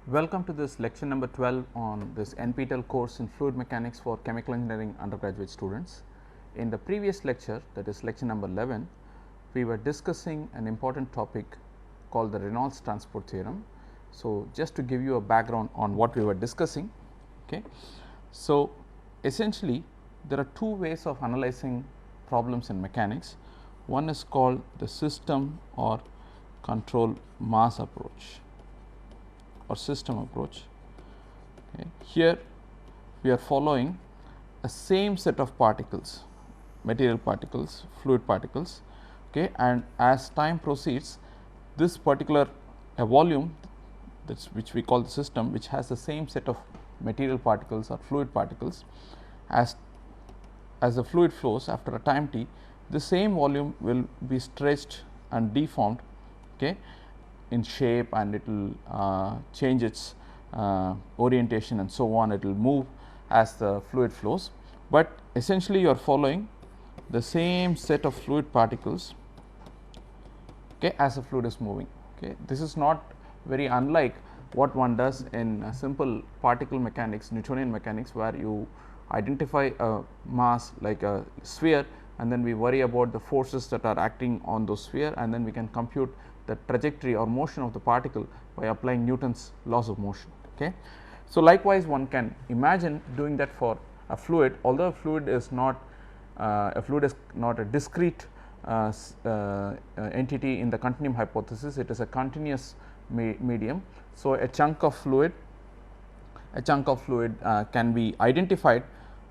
Welcome to this lecture number 12 on this NPTEL course in fluid mechanics for chemical engineering undergraduate students. In the previous lecture, that is lecture number 11, we were discussing an important topic called the Reynolds transport theorem. So, just to give you a background on what we were discussing. Okay. So, essentially there are two ways of analyzing problems in mechanics. One is called the system or control mass approach or system approach. Okay. Here we are following a same set of particles, material particles, fluid particles, okay, and as time proceeds, this particular volume, that's which we call the system, which has the same set of material particles or fluid particles, as the fluid flows after a time t, the same volume will be stretched and deformed, okay, in shape, and it will change its orientation and so on. It will move as the fluid flows, but essentially you are following the same set of fluid particles, okay, as the fluid is moving. Okay. This is not very unlike what one does in simple particle mechanics, Newtonian mechanics, where you identify a mass like a sphere, and then we worry about the forces that are acting on those sphere, and then we can compute the trajectory or motion of the particle by applying Newton's laws of motion. Okay. So, likewise one can imagine doing that for a fluid, although a fluid is not a discrete entity in the continuum hypothesis. It is a continuous medium. So, a chunk of fluid can be identified,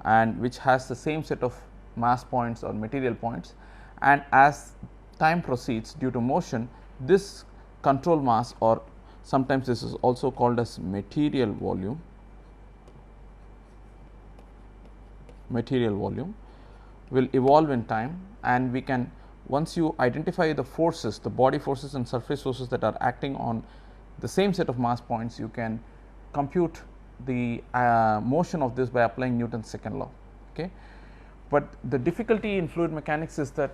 and which has the same set of mass points or material points, and as time proceeds due to motion, this control mass, or sometimes this is also called as material volume, will evolve in time, and we can, once you identify the forces, the body forces and surface forces that are acting on the same set of mass points, you can compute the motion of this by applying Newton's second law. Okay. But the difficulty in fluid mechanics is that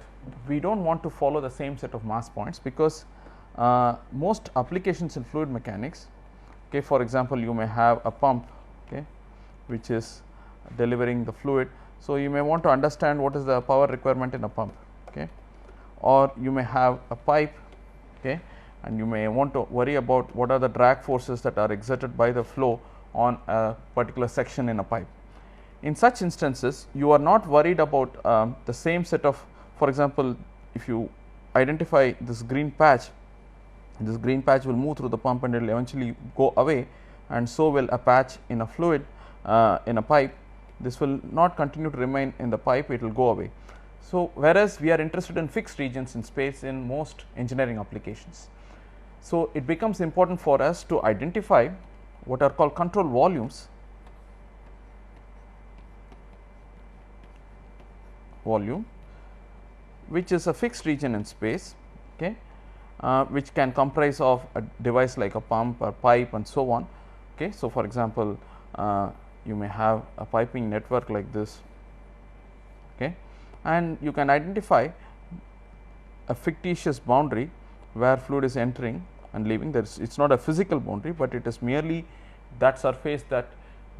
we do not want to follow the same set of mass points, because most applications in fluid mechanics, okay, for example, you may have a pump, okay, which is delivering the fluid. So, you may want to understand what is the power requirement in a pump, okay, or you may have a pipe, okay, and you may want to worry about what are the drag forces that are exerted by the flow on a particular section in a pipe. In such instances, you are not worried about the same set of, for example, if you identify this green patch will move through the pump and it will eventually go away, and so will a patch in a fluid in a pipe. This will not continue to remain in the pipe, it will go away. So, whereas we are interested in fixed regions in space in most engineering applications. So, it becomes important for us to identify what are called control volumes, which is a fixed region in space, okay, which can comprise of a device like a pump or pipe and so on. Okay. So, for example, you may have a piping network like this, okay, and you can identify a fictitious boundary where fluid is entering and leaving. There is, it is not a physical boundary, but it is merely that surface that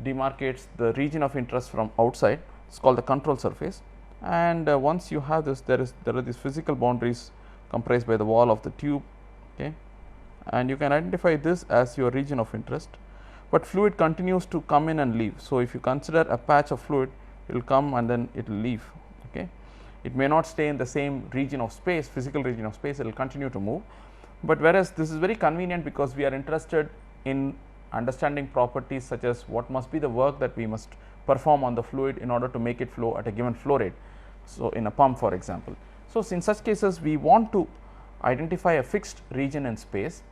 demarcates the region of interest from outside. It is called the control surface, and once you have this, there are these physical boundaries comprised by the wall of the tube, okay, and you can identify this as your region of interest, but fluid continues to come in and leave. So, if you consider a patch of fluid, it will come and then it will leave. Okay. It may not stay in the same region of space, physical region of space, it will continue to move, but whereas this is very convenient, because we are interested in understanding properties such as what must be the work that we must perform on the fluid in order to make it flow at a given flow rate. So, in a pump, for example. So, in such cases we want to identify a fixed region in space,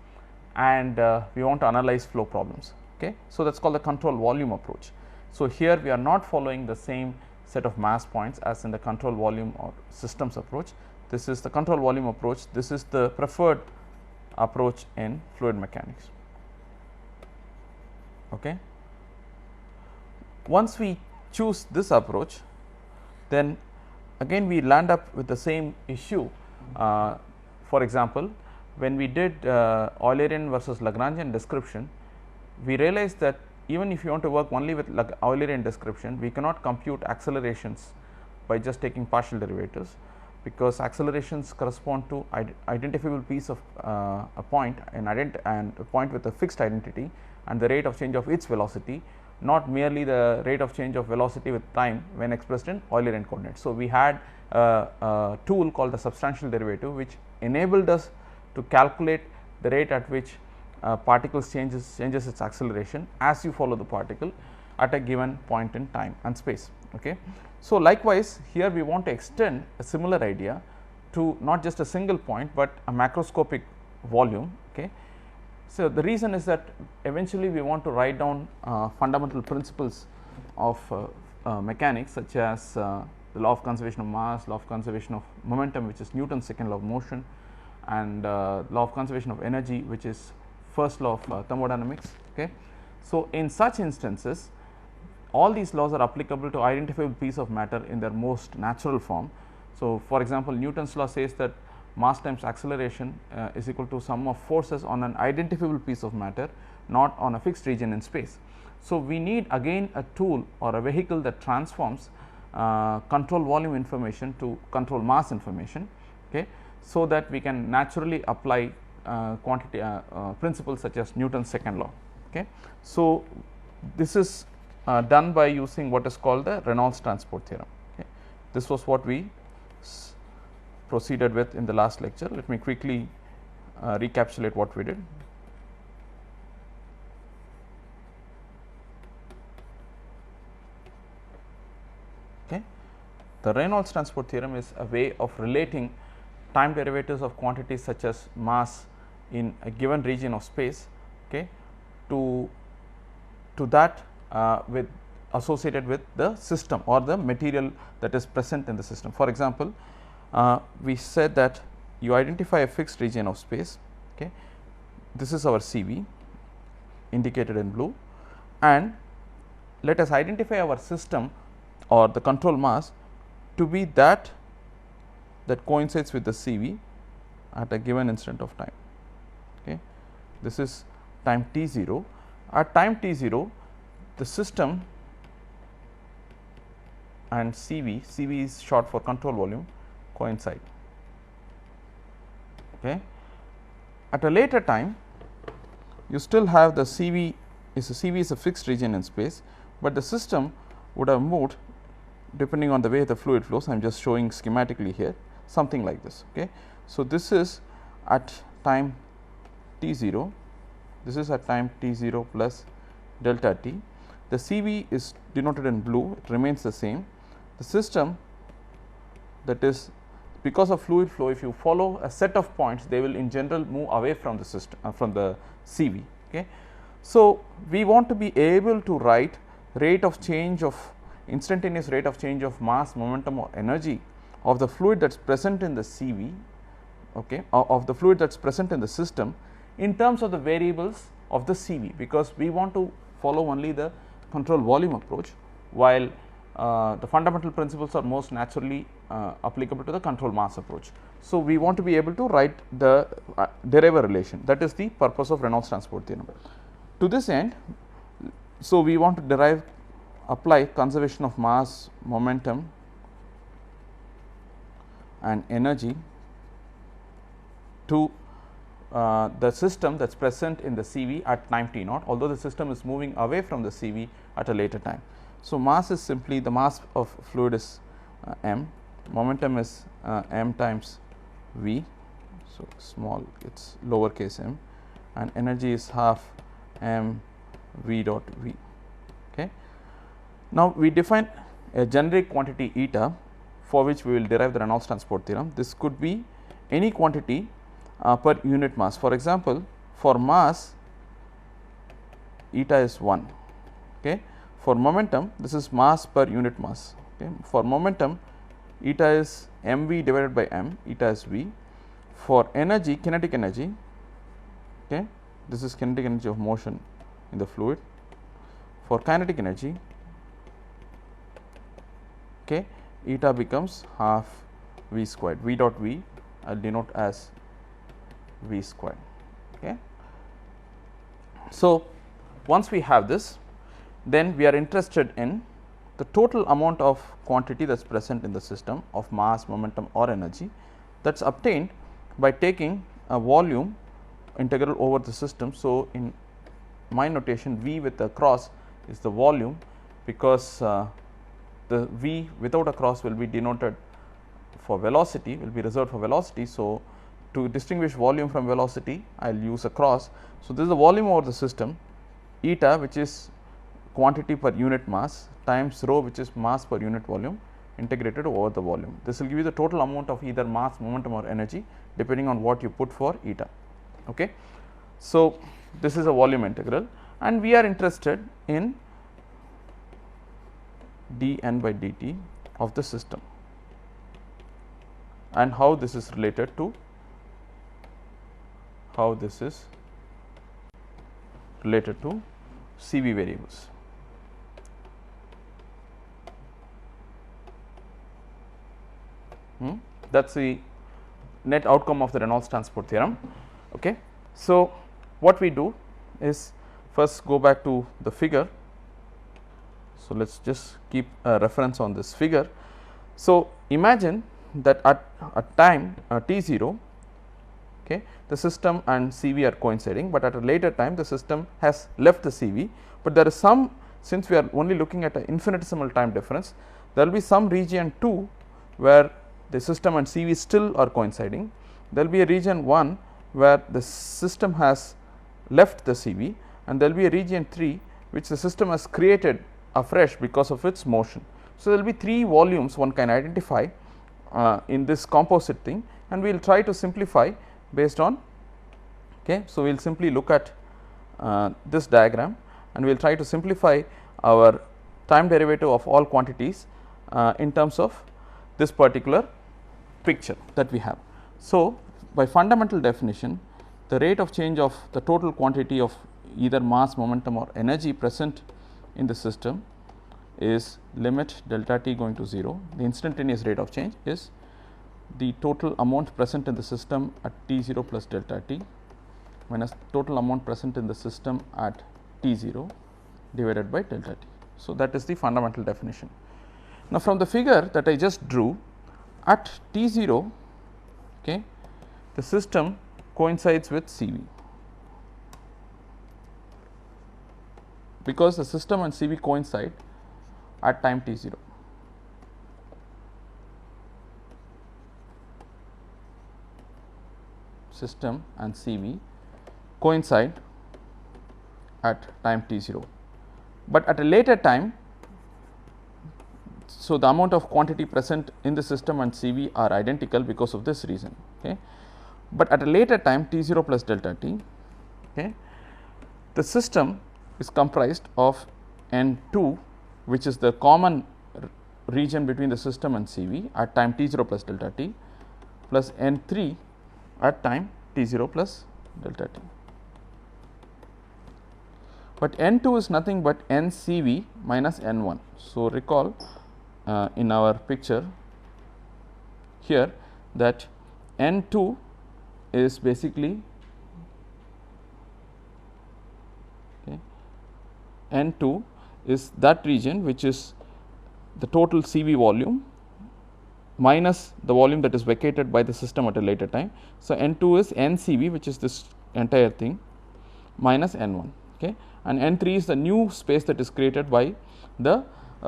and we want to analyze flow problems. Okay. So, that is called the control volume approach. So, here we are not following the same set of mass points as in the control volume or systems approach. This is the control volume approach. This is the preferred approach in fluid mechanics. Okay. Once we choose this approach, then again we land up with the same issue. For example, when we did Eulerian versus Lagrangian description, we realized that even if you want to work only with like Eulerian description, we cannot compute accelerations by just taking partial derivatives, because accelerations correspond to identifiable piece of a point and a point with a fixed identity and the rate of change of its velocity, not merely the rate of change of velocity with time when expressed in Eulerian coordinates. So, we had a tool called the substantial derivative, which enabled us to calculate the rate at which particle changes its acceleration as you follow the particle at a given point in time and space. Okay. So, likewise here we want to extend a similar idea to not just a single point, but a macroscopic volume. Okay. So, the reason is that eventually we want to write down fundamental principles of mechanics, such as the law of conservation of mass, law of conservation of momentum, which is Newton's second law of motion, and law of conservation of energy, which is first law of thermodynamics. Okay. So, in such instances, all these laws are applicable to identifiable piece of matter in their most natural form. So, for example, Newton's law says that mass times acceleration is equal to sum of forces on an identifiable piece of matter, not on a fixed region in space. So, we need again a tool or a vehicle that transforms control volume information to control mass information, okay, so that we can naturally apply quantity principles such as Newton's second law. Okay. So, this is done by using what is called the Reynolds transport theorem. Okay. This was what we proceeded with in the last lecture. Let me quickly recapitulate what we did. Okay. The Reynolds transport theorem is a way of relating time derivatives of quantities such as mass in a given region of space, okay, to that with associated with the system or the material that is present in the system. For example, we said that you identify a fixed region of space. Okay. This is our CV indicated in blue, and let us identify our system or the control mass to be that coincides with the CV at a given instant of time. Okay. This is time t0. At time t0, the system and CV is short for control volume, coincide. Okay. At a later time, you still have the CV is a fixed region in space, but the system would have moved depending on the way the fluid flows. I am just showing schematically here, something like this. Okay. So, this is at time t0, this is at time t0 plus delta t. The CV is denoted in blue, it remains the same. The system, that is because of fluid flow, if you follow a set of points, they will in general move away from the system from the CV. Okay. So, we want to be able to write rate of change of instantaneous rate of change of mass, momentum or energy of the fluid that is present in the CV, okay, of the fluid that is present in the system in terms of the variables of the CV, because we want to follow only the control volume approach, while the fundamental principles are most naturally applicable to the control mass approach. So, we want to be able to write the derive a relation, that is the purpose of Reynolds transport theorem. To this end, so we want to apply conservation of mass, momentum and energy to the system that is present in the CV at time t naught, although the system is moving away from the CV at a later time. So, mass is simply the mass of fluid is m, momentum is m times v, so small it is lowercase m, and energy is half m v dot v. Okay. Now, we define a generic quantity eta for which we will derive the Reynolds transport theorem. This could be any quantity per unit mass. For example, for mass eta is 1. Okay. For momentum, this is mass per unit mass. Okay. For momentum, eta is mv divided by m, eta is v. For energy, kinetic energy, okay, this is kinetic energy of motion in the fluid. For kinetic energy, okay, eta becomes half v squared, v dot v I will denote as v squared. Okay. So, once we have this, then we are interested in the total amount of quantity that is present in the system of mass, momentum or energy that is obtained by taking a volume integral over the system. So, in my notation V with a cross is the volume, because the V without a cross will be denoted for velocity, will be reserved for velocity. So, to distinguish volume from velocity, I will use a cross. So, this is the volume over the system, eta, which is quantity per unit mass, times rho, which is mass per unit volume, integrated over the volume. This will give you the total amount of either mass, momentum or energy depending on what you put for eta. Okay. So, this is a volume integral, and we are interested in dN by dt of the system and how this is related to CV variables. That is the net outcome of the Reynolds transport theorem. Okay. So, what we do is first go back to the figure. So, let us just keep a reference on this figure. So, imagine that at time t0, okay, the system and CV are coinciding, but at a later time the system has left the CV, but there is some, since we are only looking at an infinitesimal time difference, there will be some region 2 where the system and CV still are coinciding. There will be a region 1 where the system has left the CV, and there will be a region 3 which the system has created afresh because of its motion. So, there will be 3 volumes one can identify in this composite thing, and we will try to simplify based on. Okay. So, we will simply look at this diagram, and we will try to simplify our time derivative of all quantities in terms of this particular picture that we have. So, by fundamental definition, the rate of change of the total quantity of either mass, momentum or energy present in the system is limit delta t going to 0. The instantaneous rate of change is the total amount present in the system at t0 plus delta t minus total amount present in the system at t0 divided by delta t. So, that is the fundamental definition. Now, from the figure that I just drew, at t0, okay, the system coincides with CV, because the system and CV coincide at time t0. System and CV coincide at time t0, but at a later time. So, the amount of quantity present in the system and CV are identical because of this reason. Okay. But at a later time t0 plus delta t, okay, the system is comprised of N2, which is the common region between the system and CV at time t0 plus delta t, plus N3 at time t0 plus delta t. But N2 is nothing but NCV minus N1. So, recall in our picture here that N2 is basically, okay, N2 is that region which is the total CV volume minus the volume that is vacated by the system at a later time. So, N2 is NCV, which is this entire thing, minus N1, okay, and N3 is the new space that is created by the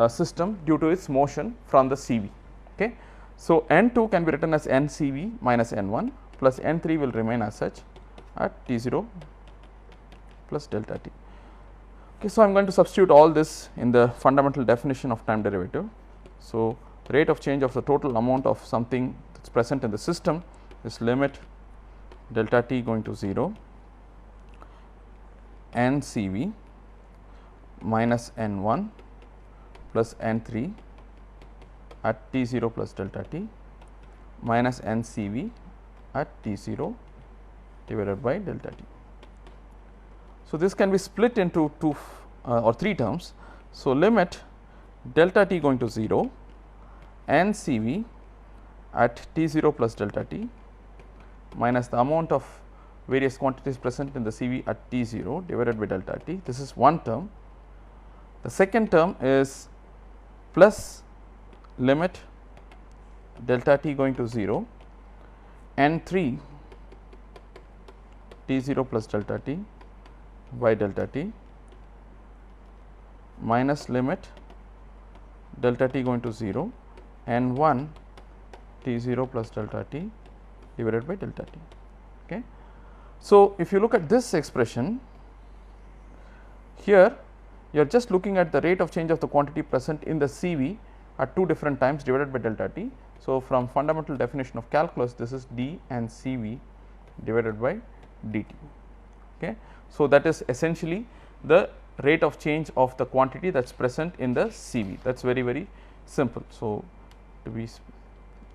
system due to its motion from the CV. Okay. So, N2 can be written as NCV minus N1 plus N3 will remain as such at T0 plus delta t. Okay. So, I am going to substitute all this in the fundamental definition of time derivative. So, rate of change of the total amount of something that is present in the system is limit delta t going to 0 NCV minus N1 plus N3 at T0 plus delta t minus NCV at T0 divided by delta t. So, this can be split into 2 or 3 terms. So, limit delta t going to 0 NCV at T0 plus delta t minus the amount of various quantities present in the CV at T0 divided by delta T. This is one term. The second term is plus limit delta T going to 0 N3 T0 plus delta T by delta T minus limit delta T going to 0 N1 T0 plus delta T divided by delta T. Okay. So, if you look at this expression here, you are just looking at the rate of change of the quantity present in the CV at two different times divided by delta T. So, from fundamental definition of calculus, this is d and CV divided by dt. Okay. So, that is essentially the rate of change of the quantity that is present in the CV. That is very, very simple. So, to be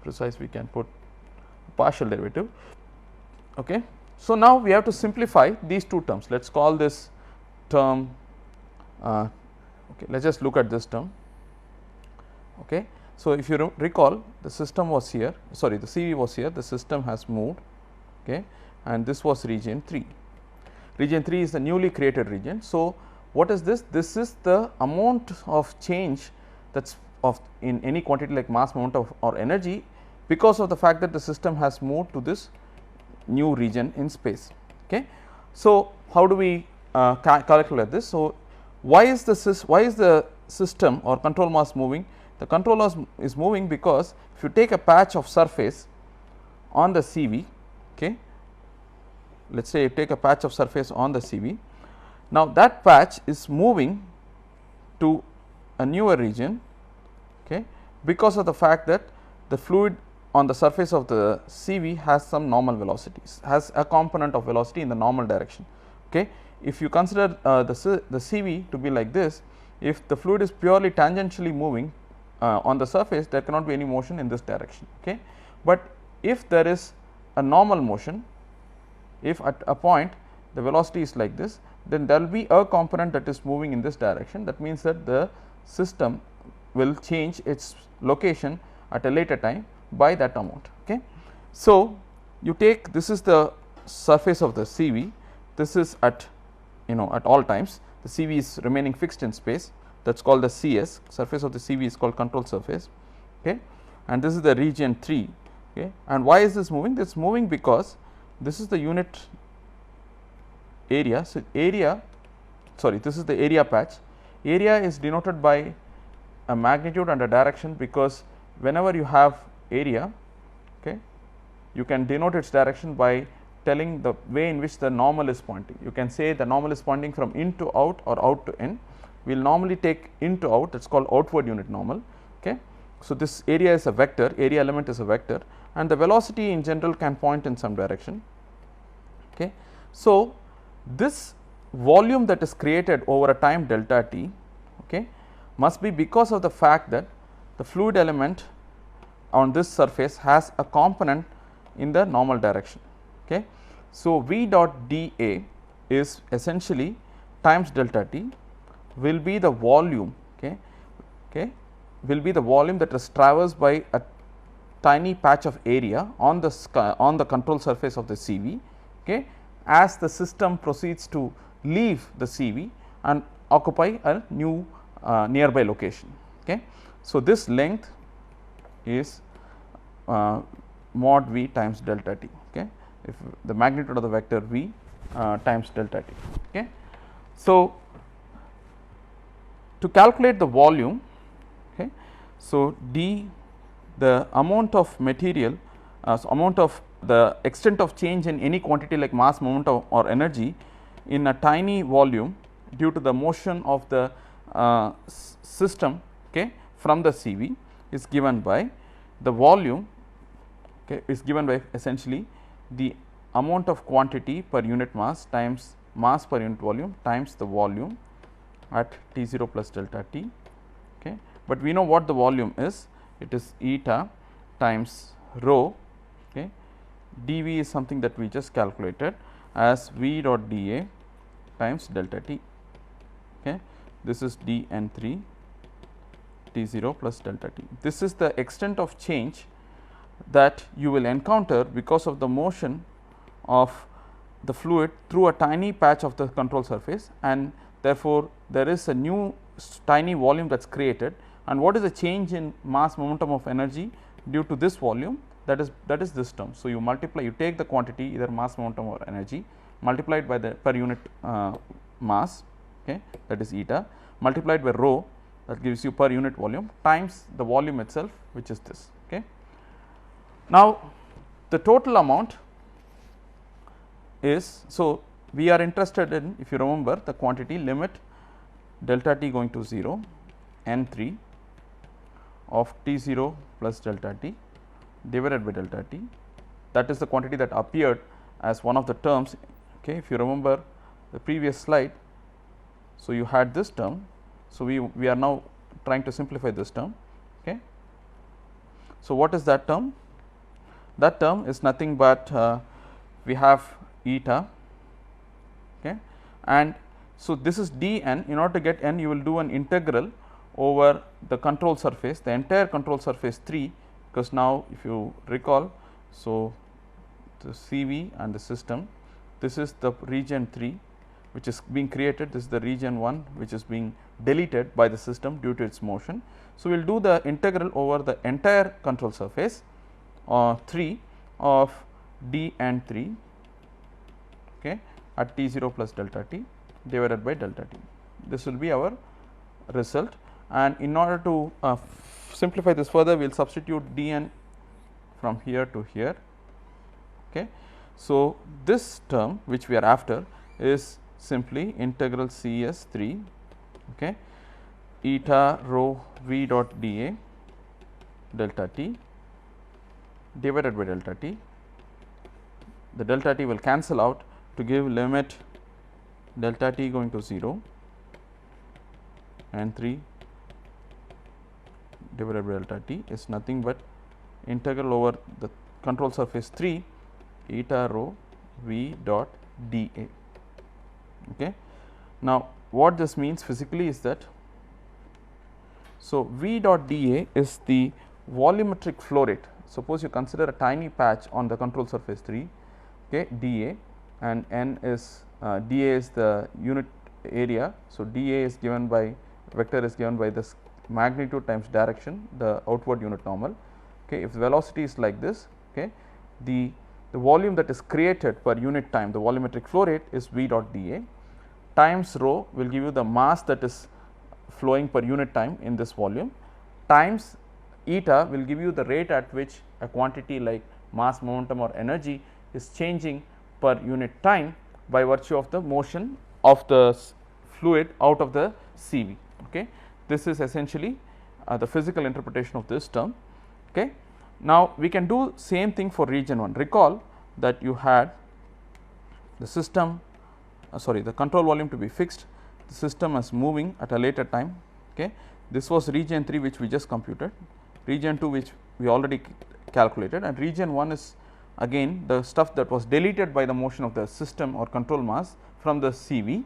precise, we can put partial derivative. Okay. So, now we have to simplify these two terms. Let us call this term, okay, let us just look at this term. Okay. So, if you recall, the system was here, sorry, the CV was here, the system has moved, okay, and this was region 3. Region 3 is the newly created region. So, what is this? This is the amount of change that is of in any quantity like mass, moment of or energy, because of the fact that the system has moved to this new region in space. Okay. So, how do we calculate this? So, why is the system or control mass moving? The control mass is moving because if you take a patch of surface on the CV, okay, let us say you take a patch of surface on the CV. Now, that patch is moving to a newer region, okay, because of the fact that the fluid on the surface of the CV has some normal velocities, has a component of velocity in the normal direction. Okay. If you consider the CV to be like this, if the fluid is purely tangentially moving on the surface, there cannot be any motion in this direction. Okay. But if there is a normal motion, if at a point the velocity is like this, then there will be a component that is moving in this direction. That means that the system will change its location at a later time by that amount. Okay. So, you take, this is the surface of the CV, this is at at all times, the CV is remaining fixed in space, that is called the CS, surface of the CV is called control surface, okay, and this is the region 3. Okay. And why is this moving? This is moving because this is the unit area. So, this is the area patch. Area is denoted by a magnitude and a direction, because whenever you have area, okay, you can denote its direction by telling the way in which the normal is pointing. You can say the normal is pointing from in to out or out to in. We will normally take in to out, that is called outward unit normal. Okay. So, this area is a vector, area element is a vector, and the velocity in general can point in some direction. Okay. So, this volume that is created over a time delta T, okay, must be because of the fact that the fluid element on this surface has a component in the normal direction. Okay. So, V dot dA is essentially times delta T will be the volume, okay, will be the volume that is traversed by a tiny patch of area on the control surface of the CV, okay, as the system proceeds to leave the CV and occupy a new nearby location. Okay. So, this length is mod V times delta T, okay, if the magnitude of the vector V times delta T. Okay. So, to calculate the volume, okay, so d, the amount of material, so amount of the extent of change in any quantity like mass, moment or energy in a tiny volume due to the motion of the system, okay, from the CV is given by the volume, okay, is given by essentially the amount of quantity per unit mass times mass per unit volume times the volume at T0 plus delta T. Okay. But we know what the volume is, it is eta times rho, okay. dV is something that we just calculated as V dot dA times delta T. Okay. This is dN3 T0 plus delta T. This is the extent of change that you will encounter because of the motion of the fluid through a tiny patch of the control surface, and therefore, there is a new tiny volume that is created, and what is the change in mass momentum of energy due to this volume, that is this term. So, you multiply, you take the quantity either mass momentum or energy multiplied by the per unit mass, okay, that is eta, multiplied by rho, that gives you per unit volume, times the volume itself, which is this. Okay. Now, the total amount is, so we are interested in, if you remember, the quantity limit delta t going to 0 n 3 of T 0 plus delta t divided by delta t, that is the quantity that appeared as one of the terms. Okay. If you remember the previous slide, so you had this term. So, we are now trying to simplify this term. Okay. So, what is that term? That term is nothing but we have eta, okay, and so this is d n. In order to get n, you will do an integral over the control surface, the entire control surface 3, because now if you recall, so the CV and the system, this is the region 3 which is being created, this is the region 1 which is being deleted by the system due to its motion. So, we will do the integral over the entire control surface 3 of d n 3, okay, at T 0 plus delta t divided by delta t. This will be our result, and in order to simplify this further, we will substitute d n from here to here. Okay. So, this term which we are after is simply integral C s 3, okay, eta rho v dot dA delta t divided by delta t. The delta t will cancel out to give limit delta t going to 0 and 3 divided by delta t is nothing but integral over the control surface 3 eta rho v dot dA. Okay. Now, what this means physically is that, so v dot dA is the volumetric flow rate. Suppose you consider a tiny patch on the control surface 3, okay, dA, and n is dA is the unit area. So, dA is given by vector is given by this magnitude times direction, the outward unit normal. Okay. If the velocity is like this, okay, the volume that is created per unit time, the volumetric flow rate is v dot dA, times rho will give you the mass that is flowing per unit time in this volume, times eta will give you the rate at which a quantity like mass, momentum or energy is changing per unit time by virtue of the motion of the fluid out of the CV. Okay. This is essentially the physical interpretation of this term. Okay. Now, we can do same thing for region 1. Recall that you had the system the control volume to be fixed, the system is moving at a later time. Okay. This was region 3 which we just computed, region 2 which we already calculated, and region 1 is again the stuff that was deleted by the motion of the system or control mass from the CV.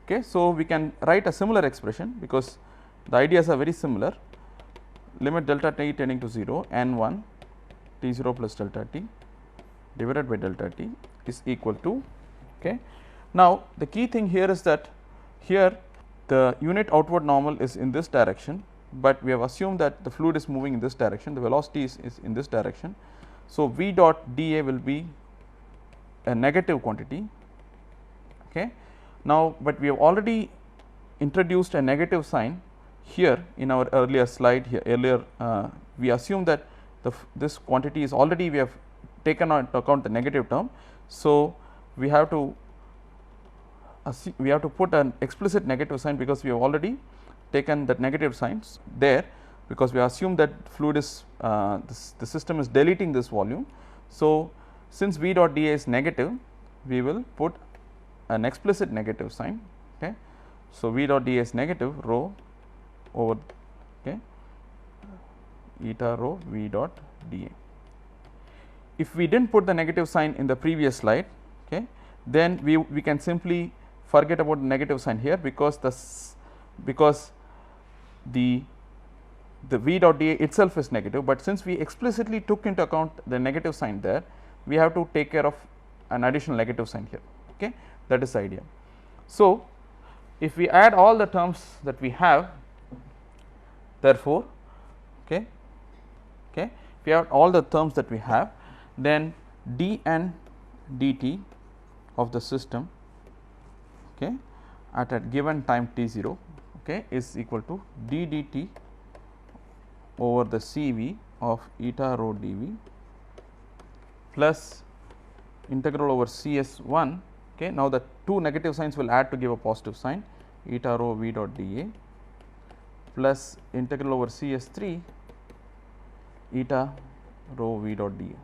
Okay. So, we can write a similar expression because the ideas are very similar. Limit delta t tending to 0 n 1 T 0 plus delta t divided by delta t is equal to. Okay. Now, the key thing here is that here the unit outward normal is in this direction, but we have assumed that the fluid is moving in this direction, the velocity is in this direction. So, v dot dA will be a negative quantity. Okay. Now, but we have already introduced a negative sign here in our earlier slide here earlier we assume that this quantity is already we have taken into account the negative term. So, we have to put an explicit negative sign because we have already taken that negative signs there, because we assume that fluid is the system is deleting this volume. So, since v dot dA is negative, we will put an explicit negative sign. Okay. So, v dot dA is negative rho over eta rho v dot dA. If we did not put the negative sign in the previous slide, okay, then we can simply forget about the negative sign here, because the v dot dA itself is negative, but since we explicitly took into account the negative sign there, we have to take care of an additional negative sign here. Okay, that is the idea. So, if we add all the terms that we have, therefore, okay, if we add all the terms that we have, then dn dt of the system, okay, at a given time t0, okay, is equal to d dt over the Cv of eta rho dV plus integral over Cs1. Okay, now the two negative signs will add to give a positive sign, eta rho v dot dA plus integral over Cs3 eta rho v dot dA.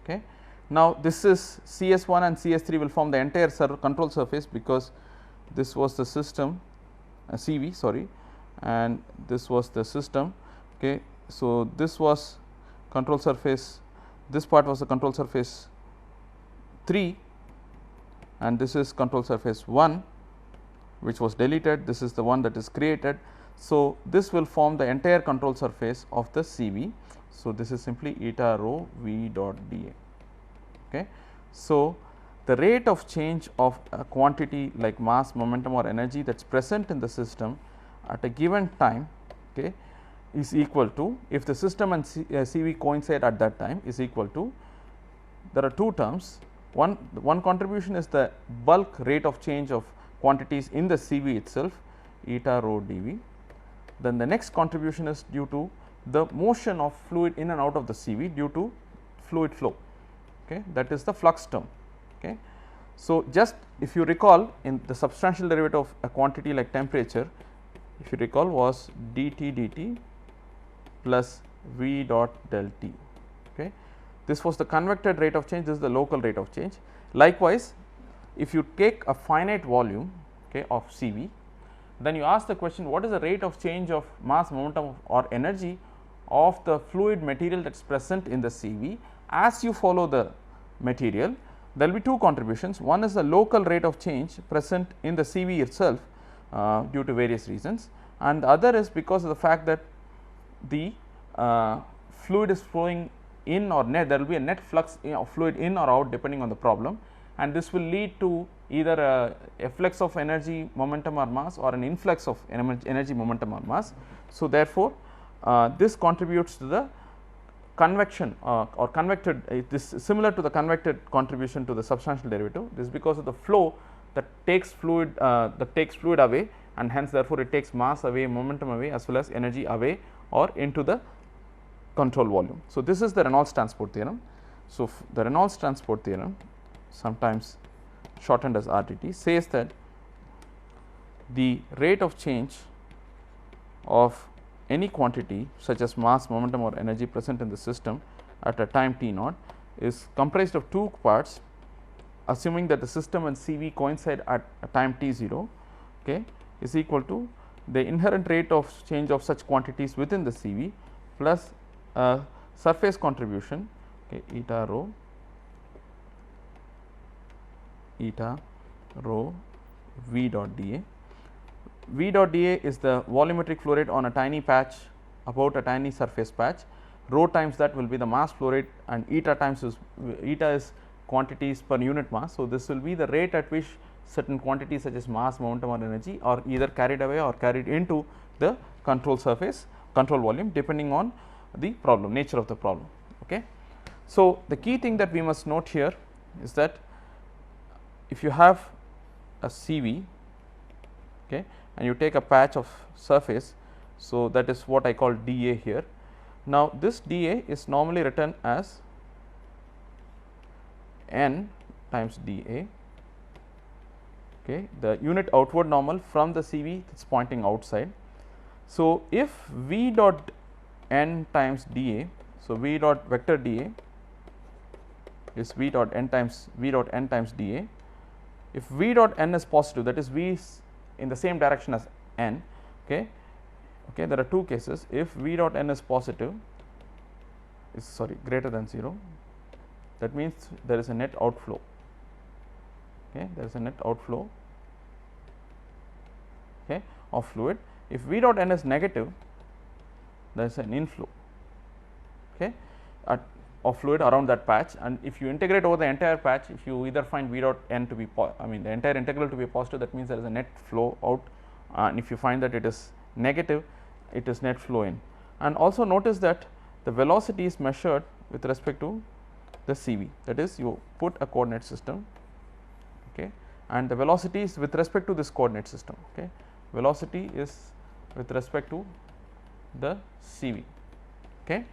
Okay. Now, this is Cs1 and Cs3 will form the entire control surface, because this was the system Cv, sorry, and this was the system. Okay. So, this was control surface, this part was the control surface 3 and this is control surface 1, which was deleted, this is the one that is created. So, this will form the entire control surface of the Cv. So, this is simply eta rho v dot dA. Okay. So, the rate of change of a quantity like mass, momentum or energy that is present in the system at a given time, okay, is equal to, if the system and Cv coincide at that time, is equal to, there are two terms. One contribution is the bulk rate of change of quantities in the Cv itself, eta rho dV. Then the next contribution is due to the motion of fluid in and out of the Cv due to fluid flow, okay, that is the flux term. Okay. So, just if you recall, in the substantial derivative of a quantity like temperature, if you recall, was dt dt plus v dot del T. Okay. This was the convected rate of change, this is the local rate of change. Likewise, if you take a finite volume, okay, of Cv, then you ask the question, what is the rate of change of mass, momentum or energy of the fluid material that is present in the Cv. As you follow the material, there will be two contributions. One is the local rate of change present in the Cv itself due to various reasons, and the other is because of the fact that the fluid is flowing in or net, there will be a net flux of fluid in or out depending on the problem, and this will lead to either a efflux of energy, momentum or mass, or an influx of energy, momentum or mass. So, therefore, this contributes to the convection or convected, this is similar to the convected contribution to the substantial derivative. This is because of the flow that takes fluid away, and hence therefore, it takes mass away, momentum away, as well as energy away or into the control volume. So, this is the Reynolds transport theorem. So, the Reynolds transport theorem, sometimes shortened as RTT, says that the rate of change of any quantity such as mass, momentum or energy present in the system at a time t naught is comprised of two parts, assuming that the system and Cv coincide at a time t0, okay, is equal to the inherent rate of change of such quantities within the Cv plus surface contribution, okay, eta rho v dot dA. V dot dA is the volumetric flow rate on a tiny patch about a tiny surface patch, rho times that will be the mass flow rate, and eta times is quantities per unit mass. So, this will be the rate at which certain quantities such as mass, momentum or energy are either carried away or carried into the control surface, control volume, depending on the problem, nature of the problem. Okay. So, the key thing that we must note here is that if you have a Cv, okay, and you take a patch of surface, so that is what I call dA here. Now, this dA is normally written as n times dA, okay, the unit outward normal from the Cv that is pointing outside. So, if v dot n times dA, so v dot vector dA is v dot n times dA. If v dot n is positive, that is v is in the same direction as n, okay, there are two cases. If v dot n is positive, is greater than 0, that means there is a net outflow, okay, there is a net outflow, okay, of fluid. If v dot n is negative, there is an inflow, okay. of fluid around that patch, and if you integrate over the entire patch, if you either find V dot n to be the entire integral to be positive, that means there is a net flow out, and if you find that it is negative, it is net flow in. And also notice that the velocity is measured with respect to the CV, that is, you put a coordinate system, okay, and the velocity is with respect to this coordinate system, okay. Velocity is with respect to the CV, okay.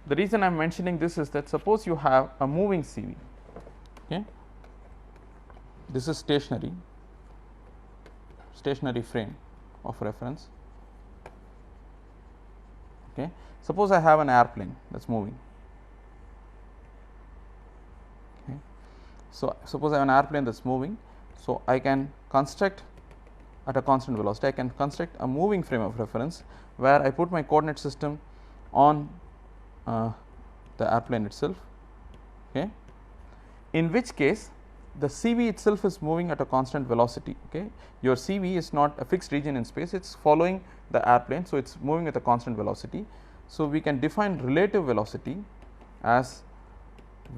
The reason I am mentioning this is that suppose you have a moving CV, okay, this is stationary frame of reference, okay. Suppose I have an airplane that is moving, okay. So, suppose I have an airplane that is moving, so I can construct at a constant velocity, I can construct a moving frame of reference where I put my coordinate system on the airplane itself, okay, in which case the CV itself is moving at a constant velocity, okay. Your CV is not a fixed region in space, it is following the airplane, so it is moving at a constant velocity. So, we can define relative velocity as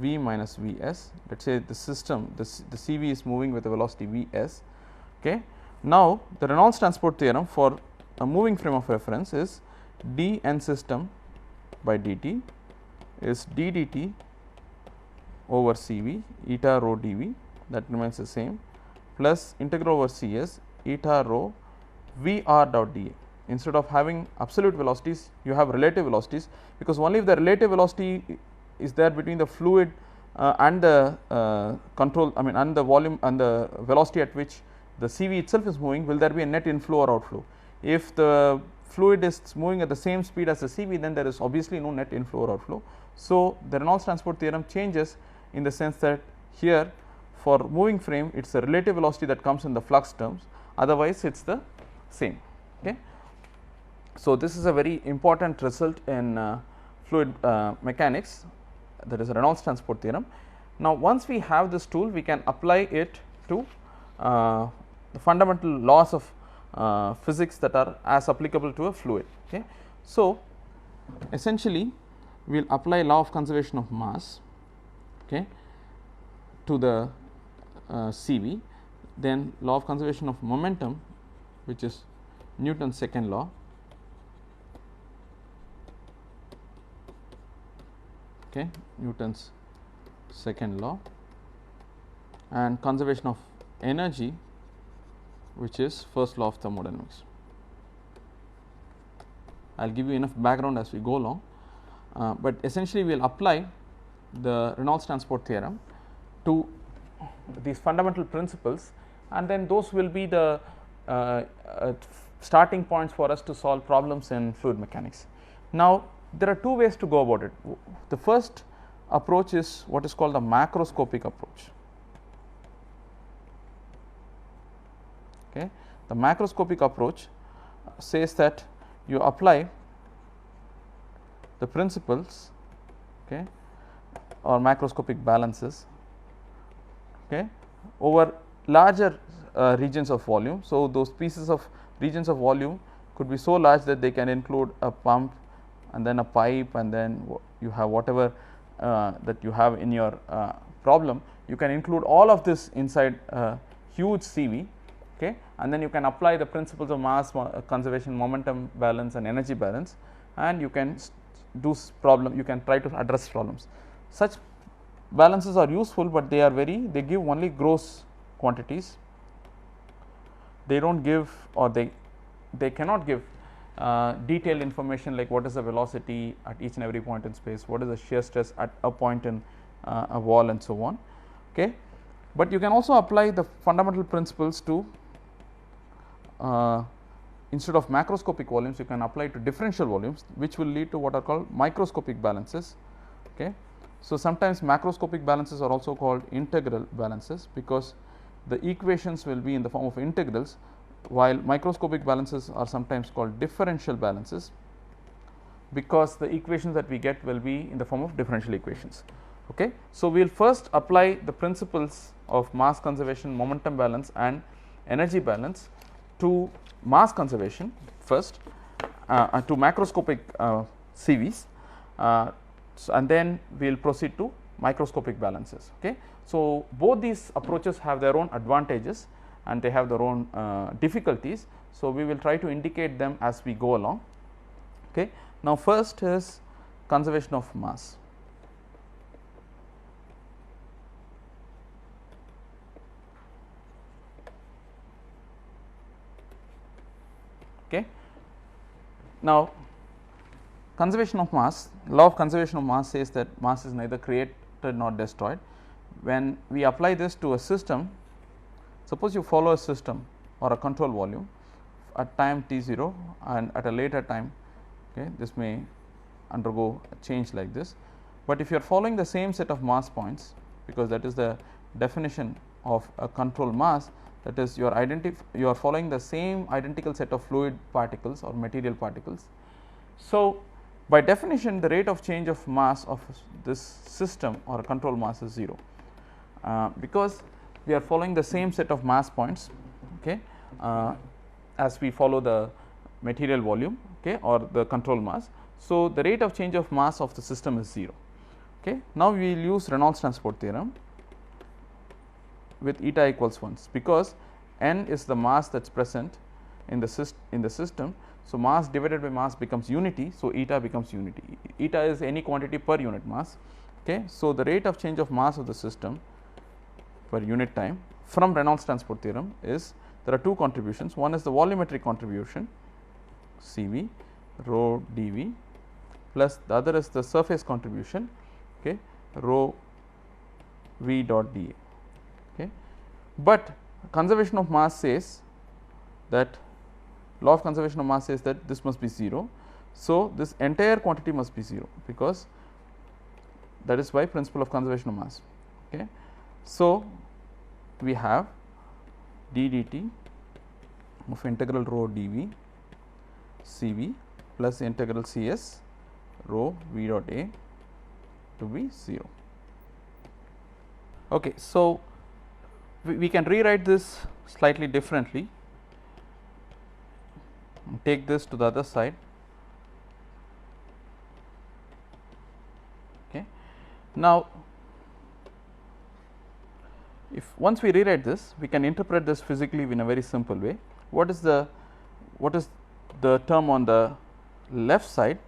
V minus Vs, let us say the system, the CV is moving with a velocity Vs, okay. Now, the Reynolds transport theorem for a moving frame of reference is dN system by dt is d dt over CV eta rho dV, that remains the same, plus integral over Cs eta rho Vr dot dA. Instead of having absolute velocities, you have relative velocities, because only if the relative velocity is there between the fluid and the control, and the volume and the velocity at which the CV itself is moving, will there be a net inflow or outflow. If the fluid is moving at the same speed as the CV, then there is obviously no net inflow or outflow. So, the Reynolds transport theorem changes in the sense that here for moving frame it is the relative velocity that comes in the flux terms, otherwise it is the same, okay. So, this is a very important result in fluid mechanics, that is Reynolds transport theorem. Now, once we have this tool, we can apply it to the fundamental laws of physics that are as applicable to a fluid, okay. So, essentially we will apply law of conservation of mass, okay, to the CV, then law of conservation of momentum, which is Newton's second law, okay, Newton's second law, and conservation of energy, which is first law of thermodynamics. I will give you enough background as we go along, but essentially we will apply the Reynolds transport theorem to these fundamental principles, and then those will be the starting points for us to solve problems in fluid mechanics. Now, there are two ways to go about it. The first approach is what is called the macroscopic approach, okay. The macroscopic approach says that you apply the principles, okay, or macroscopic balances, okay, over larger regions of volume. So, those pieces of regions of volume could be so large that they can include a pump and then a pipe, and then you have whatever that you have in your problem, you can include all of this inside a huge CV, okay, and then you can apply the principles of mass conservation, momentum balance and energy balance, and you can do problem, you can try to address problems. Such balances are useful, but they are they give only gross quantities, they do not give, or they cannot give detailed information like what is the velocity at each and every point in space, what is the shear stress at a point in a wall, and so on, okay. But you can also apply the fundamental principles to instead of macroscopic volumes, you can apply it to differential volumes, which will lead to what are called microscopic balances, okay. So, sometimes macroscopic balances are also called integral balances, because the equations will be in the form of integrals, while microscopic balances are sometimes called differential balances, because the equations that we get will be in the form of differential equations, okay. So, we will first apply the principles of mass conservation, momentum balance and energy balance to mass conservation first, to macroscopic CVs, So, and then we will proceed to microscopic balances. Okay. So, both these approaches have their own advantages and they have their own difficulties. So, we will try to indicate them as we go along. Okay. Now, first is conservation of mass. Okay. Now, conservation of mass, law of conservation of mass says that mass is neither created nor destroyed. When we apply this to a system, suppose you follow a system or a control volume at time t0 and at a later time, okay, this may undergo a change like this, but if you are following the same set of mass points, because that is the definition of a control mass, that is you are following the same identical set of fluid particles or material particles. So, by definition the rate of change of mass of this system or a control mass is 0, because we are following the same set of mass points, okay, as we follow the material volume, okay, or the control mass. So, the rate of change of mass of the system is 0. Okay. Now, we will use Reynolds transport theorem with eta equals 1, because n is the mass that is present in the system. So, mass divided by mass becomes unity. So, eta becomes unity. Eta is any quantity per unit mass. Okay. So, the rate of change of mass of the system per unit time from Reynolds transport theorem is, there are two contributions. One is the volumetric contribution Cv rho dV, plus the other is the surface contribution, okay, rho V dot dA. Okay. But conservation of mass says that, law of conservation of mass says that this must be 0. So, this entire quantity must be 0, because that is why principle of conservation of mass. Okay. So, we have d dt of integral rho dV Cv plus integral Cs rho V dot A to be 0. Okay. So, we can rewrite this slightly differently, take this to the other side. Okay. Now, if once we rewrite this, we can interpret this physically in a very simple way. What is the term on the left side?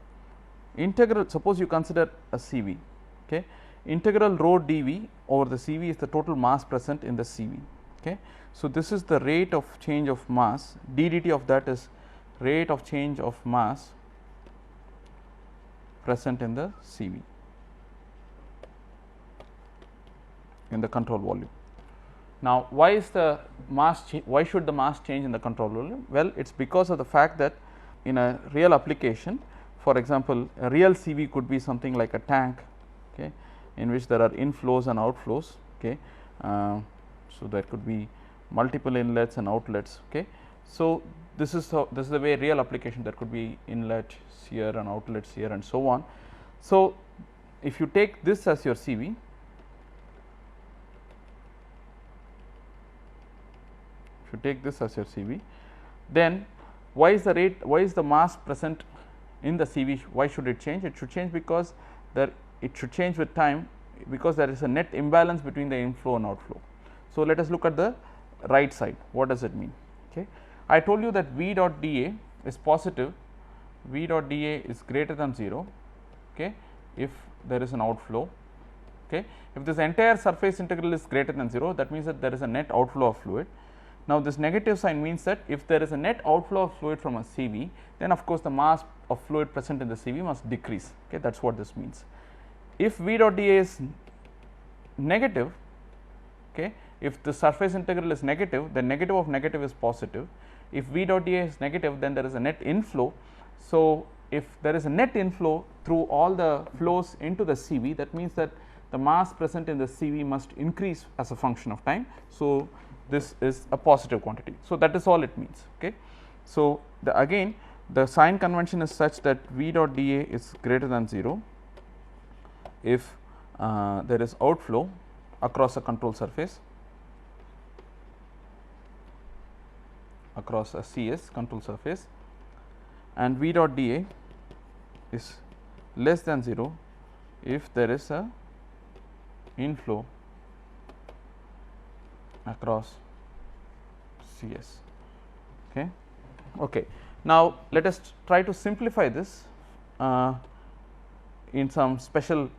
Integral, suppose you consider a Cv, okay, integral rho dV over the Cv is the total mass present in the Cv. Okay. So, this is the rate of change of mass, d dt of that is rate of change of mass present in the Cv, in the control volume. Now, why is the mass why should the mass change in the control volume? Well, it is because of the fact that in a real application, for example, a real Cv could be something like a tank, okay, in which there are inflows and outflows. Okay. So, there could be multiple inlets and outlets. Okay. So, this is the way real application, there could be inlets here and outlets here and so on. So, if you take this as your Cv, then why is the mass present in the Cv, why should it change? It should change because it should change with time, because there is a net imbalance between the inflow and outflow. So, let us look at the right side. What does it mean? Okay. I told you that V dot dA is positive, V dot dA is greater than 0, okay, if there is an outflow. Okay. If this entire surface integral is greater than 0, that means that there is a net outflow of fluid. Now, this negative sign means that if there is a net outflow of fluid from a Cv, then of course, the mass of fluid present in the Cv must decrease. Okay. That is what this means. If V dot dA is negative, okay, if the surface integral is negative, then negative of negative is positive. If V dot dA is negative, then there is a net inflow. So, if there is a net inflow through all the flows into the Cv, that means that the mass present in the Cv must increase as a function of time. So, this is a positive quantity. So, that is all it means. Okay. So, again the sign convention is such that V dot dA is greater than 0 if there is outflow across a control surface, across a CS control surface, and V dot dA is less than 0 if there is a inflow across CS. Okay. Now, let us try to simplify this in some special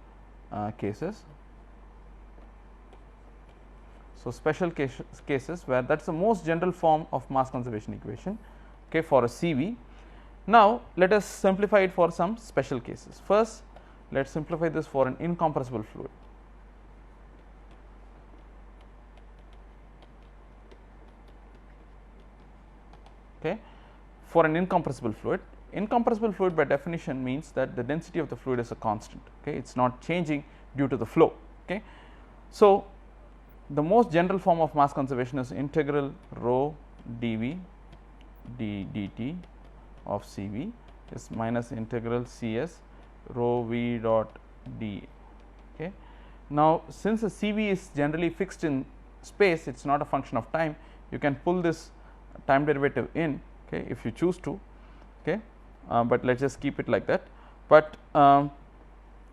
cases. So, special cases where that is the most general form of mass conservation equation, okay, for a CV. Now, let us simplify it for some special cases. First, let us simplify this for an incompressible fluid. Okay. For an incompressible fluid by definition means that the density of the fluid is a constant, okay, it is not changing due to the flow. Okay. So, the most general form of mass conservation is integral rho dV dt of CV is minus integral Cs rho V dot dA. Okay. Now, since the CV is generally fixed in space, it is not a function of time, you can pull this time derivative in, okay, if you choose to, okay, but let us just keep it like that. But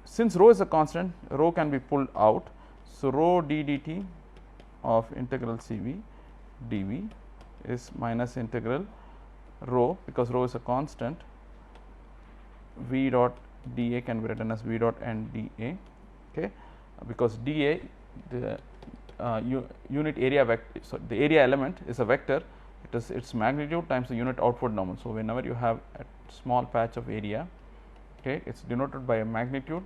since rho is a constant, rho can be pulled out. So, rho d dt of integral CV dV is minus integral rho, because rho is a constant, V dot dA can be written as V dot n dA, okay, because dA the unit area vector, so the area element is a vector, it is its magnitude times the unit outward normal. So, whenever you have a small patch of area, okay, it is denoted by a magnitude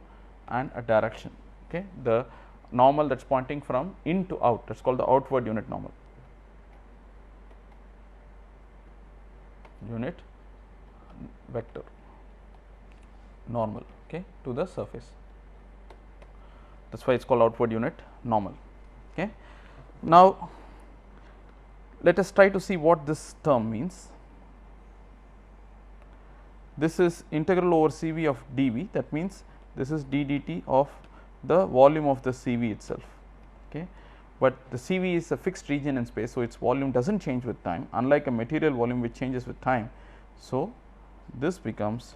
and a direction, okay, the normal that is pointing from in to out, that is called the outward unit normal, unit vector normal, okay, to the surface, that is why it is called outward unit normal. Okay. Now, let us try to see what this term means. This is integral over CV of dV, that means this is d dt of the volume of the CV itself, okay. But the CV is a fixed region in space, so its volume does not change with time, unlike a material volume which changes with time. So, this becomes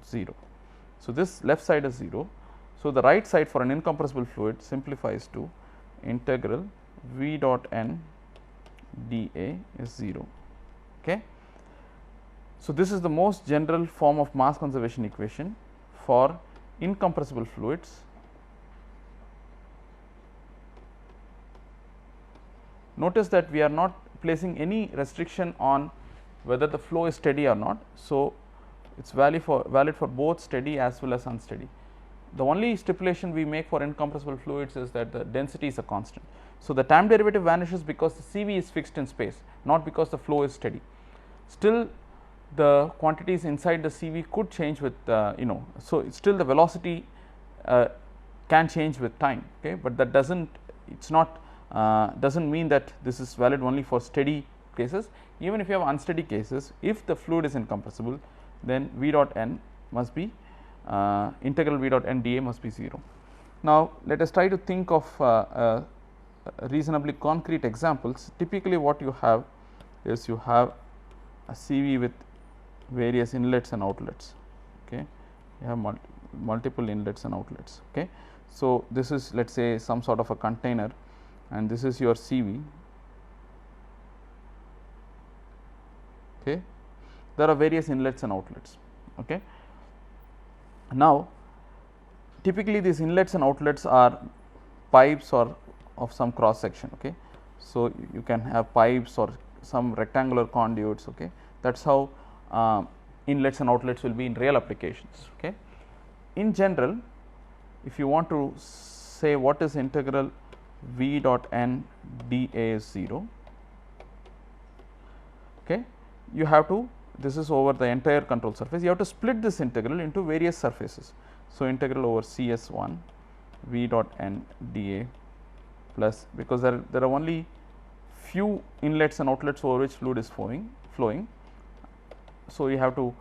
0. So, this left side is 0. So, the right side for an incompressible fluid simplifies to integral V dot n dA is 0. Okay. So, this is the most general form of mass conservation equation for incompressible fluids. Notice that we are not placing any restriction on whether the flow is steady or not. So, it is valid for both steady as well as unsteady. The only stipulation we make for incompressible fluids is that the density is a constant. So, the time derivative vanishes because the CV is fixed in space, not because the flow is steady. Still, the quantities inside the CV could change with so still the velocity can change with time, okay, but that does not, it is not does not mean that this is valid only for steady cases. Even if you have unsteady cases, if the fluid is incompressible, then V dot n must be integral V dot n dA must be 0. Now, let us try to think of reasonably concrete examples. Typically, what you have is you have a CV with various inlets and outlets, okay. You have multiple inlets and outlets, okay. So, this is let us say some sort of a container, and this is your CV, okay. There are various inlets and outlets, okay. Now, typically these inlets and outlets are pipes or of some cross section, okay. So, you can have pipes or some rectangular conduits, okay. That is how inlets and outlets will be in real applications, okay. In general, if you want to say what is integral V dot n dA is 0, okay, you have to, this is over the entire control surface, you have to split this integral into various surfaces. So, integral over CS1 V dot n dA plus, because there are only few inlets and outlets over which fluid is flowing. So, you have to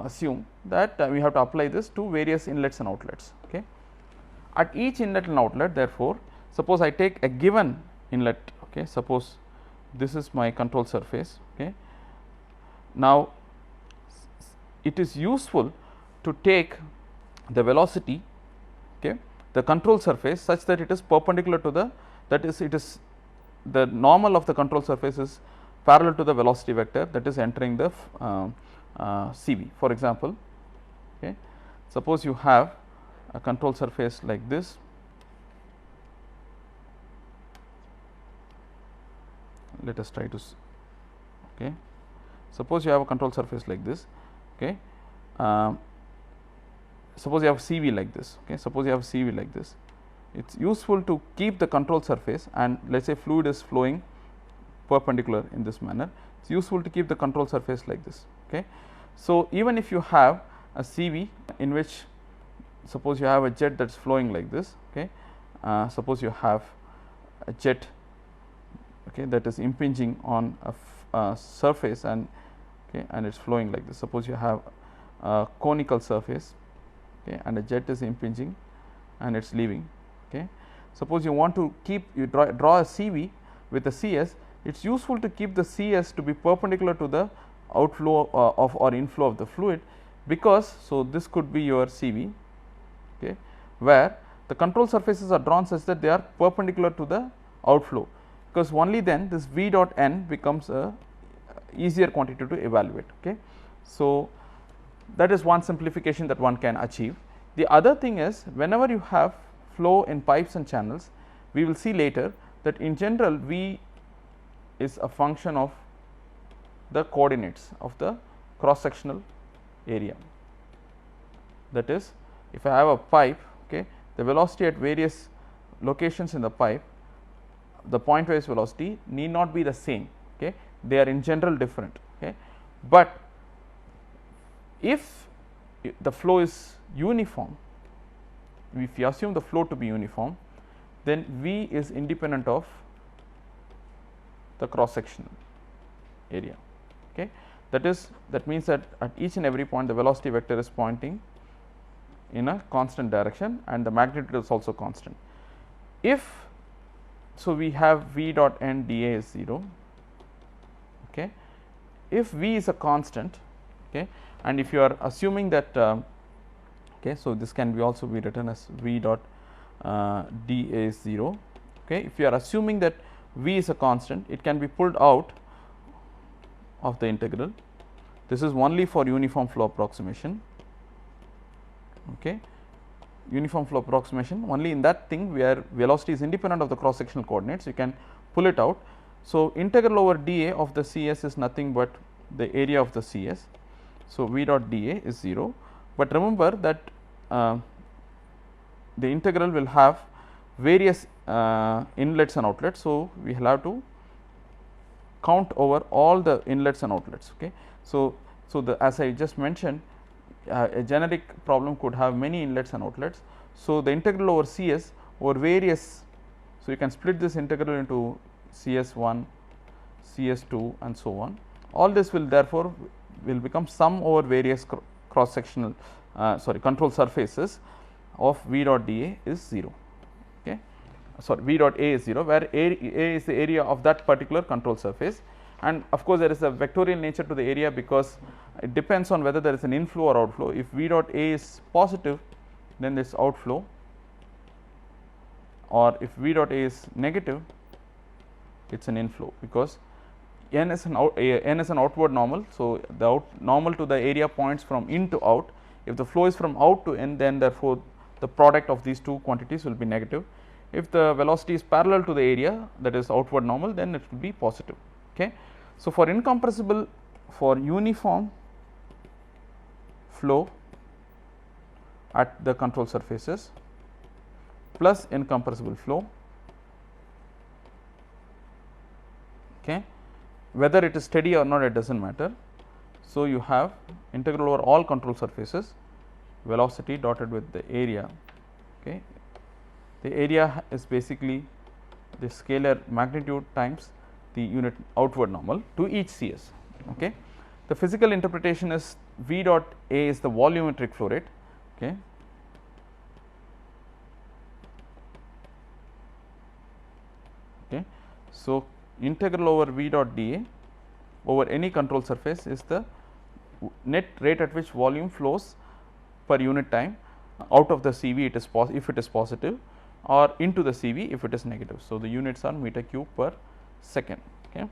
assume that we have to apply this to various inlets and outlets, okay. At each inlet and outlet, therefore, suppose I take a given inlet, okay, suppose this is my control surface, okay. Now, it is useful to take the velocity, okay, the control surface such that it is perpendicular to the, that is, it is the normal of the control surface is parallel to the velocity vector that is entering the CV. For example, okay, suppose you have a control surface like this, let us try to okay. Suppose you have a control surface like this, okay. Suppose you have CV like this, okay. Suppose you have CV like this. It is useful to keep the control surface, and let us say fluid is flowing perpendicular in this manner. It is useful to keep the control surface like this, okay. So, even if you have a CV in which, suppose you have a jet that is flowing like this, okay. Suppose you have a jet, okay, that is impinging on a surface, and okay, and it is flowing like this. Suppose you have a conical surface, okay, and a jet is impinging and it is leaving, okay. Suppose you want to keep, you draw a CV with a CS, it is useful to keep the CS to be perpendicular to the outflow of or inflow of the fluid, because, so this could be your CV, okay, where the control surfaces are drawn such that they are perpendicular to the outflow, because only then this V dot n becomes a easier quantity to evaluate, okay. So, that is one simplification that one can achieve. The other thing is, whenever you have flow in pipes and channels, we will see later that in general V is a function of the coordinates of the cross sectional area. That is, if I have a pipe, okay, the velocity at various locations in the pipe, the pointwise velocity need not be the same, okay, they are in general different, okay. But if the flow is uniform, if you assume the flow to be uniform, then V is independent of the cross sectional area, okay. That means that at each and every point the velocity vector is pointing in a constant direction and the magnitude is also constant. If so, we have V dot n dA is 0, okay. If V is a constant, okay, and if you are assuming that okay, so this can be also be written as V dot dA is 0, okay. If you are assuming that V is a constant, it can be pulled out of the integral. This is only for uniform flow approximation, okay. Uniform flow approximation, only in that thing where velocity is independent of the cross sectional coordinates, you can pull it out. So, integral over dA of the CS is nothing but the area of the CS. So, V dot dA is 0, but remember that the integral will have various inlets and outlets. So, we will have to count over all the inlets and outlets, okay. So, as I just mentioned, a generic problem could have many inlets and outlets. So, the integral over CS over various, so you can split this integral into CS1, CS2 and so on. All this will therefore will become sum over various cross sectional control surfaces of V dot dA is 0, okay. Sorry, V dot A is 0, where A is the area of that particular control surface, and of course, there is a vectorial nature to the area, because it depends on whether there is an inflow or outflow. If V dot A is positive, then this outflow, or if V dot A is negative, it is an inflow, because n is an outward normal. So, the normal to the area points from in to out. If the flow is from out to in, then therefore, the product of these two quantities will be negative. If the velocity is parallel to the area, that is outward normal, then it will be positive, okay. So, for incompressible, for uniform flow at the control surfaces plus incompressible flow, okay, whether it is steady or not, it does not matter. So, you have integral over all control surfaces, velocity dotted with the area, okay. The area is basically the scalar magnitude times the unit outward normal to each CS, okay. The physical interpretation is V dot A is the volumetric flow rate, okay. Okay. So, integral over V dot dA over any control surface is the net rate at which volume flows per unit time. out of the CV it is if it is positive, or into the CV if it is negative. So, the units are meter cube per second. Okay.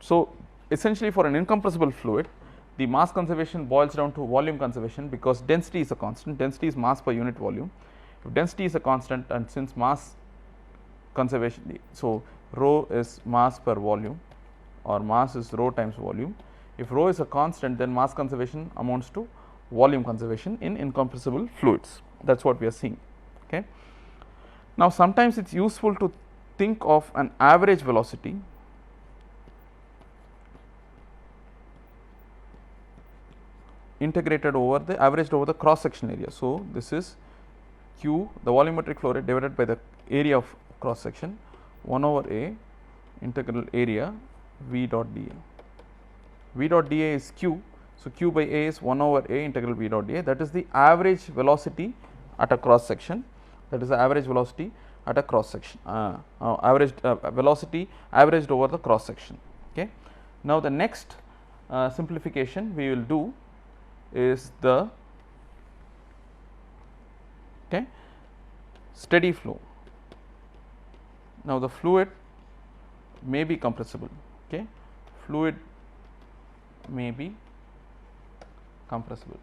So, essentially for an incompressible fluid, the mass conservation boils down to volume conservation, because density is a constant, density is mass per unit volume. If density is a constant, and since mass conservation, so rho is mass per volume, or mass is rho times volume. If rho is a constant, then mass conservation amounts to volume conservation in incompressible fluids. That is what we are seeing. Okay. Now, sometimes it is useful to think of an average velocity integrated over the averaged over the cross section area. So, this is Q, the volumetric flow rate, divided by the area of cross section, 1 over A integral area V dot dA. V dot dA is Q. So, Q by A is 1 over A integral V dot dA, that is the average velocity at a cross section, that is the average velocity at a cross section, averaged velocity averaged over the cross section. Okay. Now, the next simplification we will do is the steady flow. Now, the fluid may be compressible. Okay. Fluid may be compressible.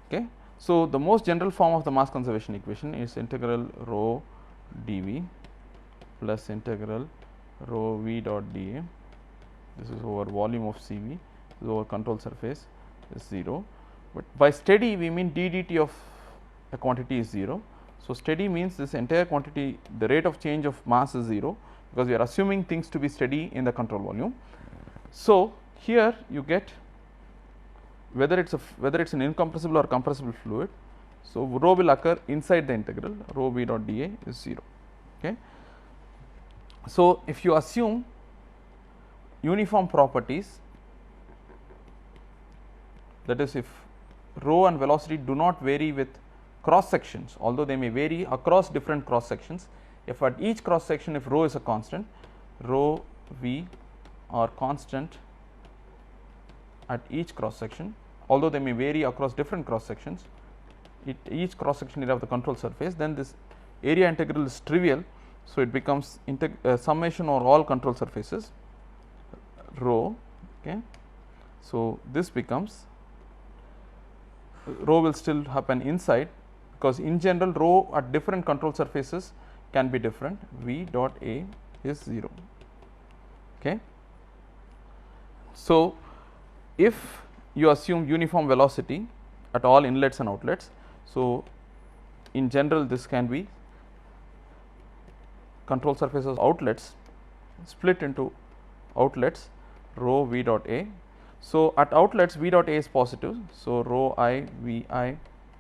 Okay. So, the most general form of the mass conservation equation is integral rho dV plus integral rho V dot dA. This is over volume of CV, this is over control surface is 0, but by steady we mean d dt of a quantity is 0. So, steady means this entire quantity, the rate of change of mass is 0, because we are assuming things to be steady in the control volume. So, here you get whether it is an incompressible or compressible fluid. So, rho will occur inside the integral, rho V dot dA is 0. Okay. So, if you assume uniform properties, that is, if rho and velocity do not vary with cross sections, although they may vary across different cross sections, if at each cross section, if rho is a constant, rho V are constant at each cross section, although they may vary across different cross sections, each cross section area of the control surface, then this area integral is trivial. So, it becomes summation over all control surfaces rho. Okay. So, this becomes, rho will still happen inside, because in general rho at different control surfaces can be different. V dot A is 0. Okay. So, if you assume uniform velocity at all inlets and outlets, so in general this can be control surfaces outlets split into outlets rho V dot A. So, at outlets V dot A is positive. So, rho I V I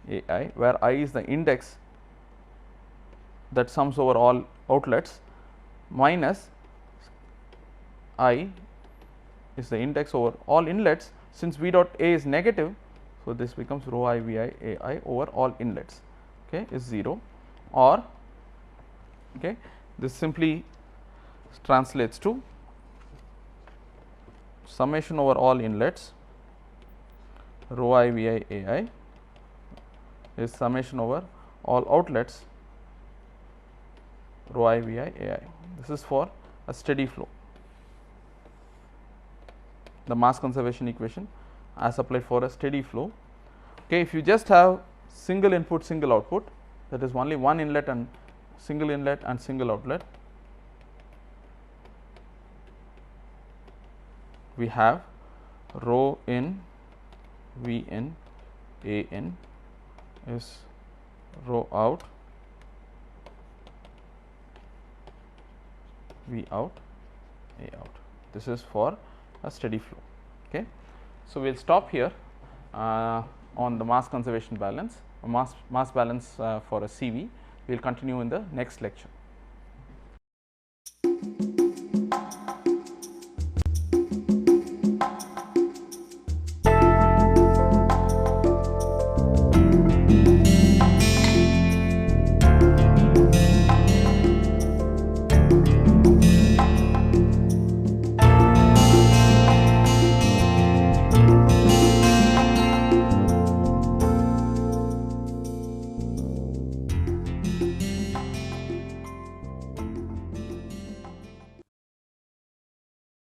A I, where I is the index that sums over all outlets, minus I is the index over all inlets. Since V dot A is negative, so this becomes rho I V I A I over all inlets, okay, is 0, or okay, this simply translates to summation over all inlets rho I V I A I is summation over all outlets rho I V I A I. This is for a steady flow, the mass conservation equation as applied for a steady flow. Okay, if you just have single input, single output, that is only one inlet and single outlet, we have rho in V in A in is rho out V out A out. This is for a steady flow. Okay. So, we will stop here on the mass conservation balance, mass balance for a CV. We will continue in the next lecture.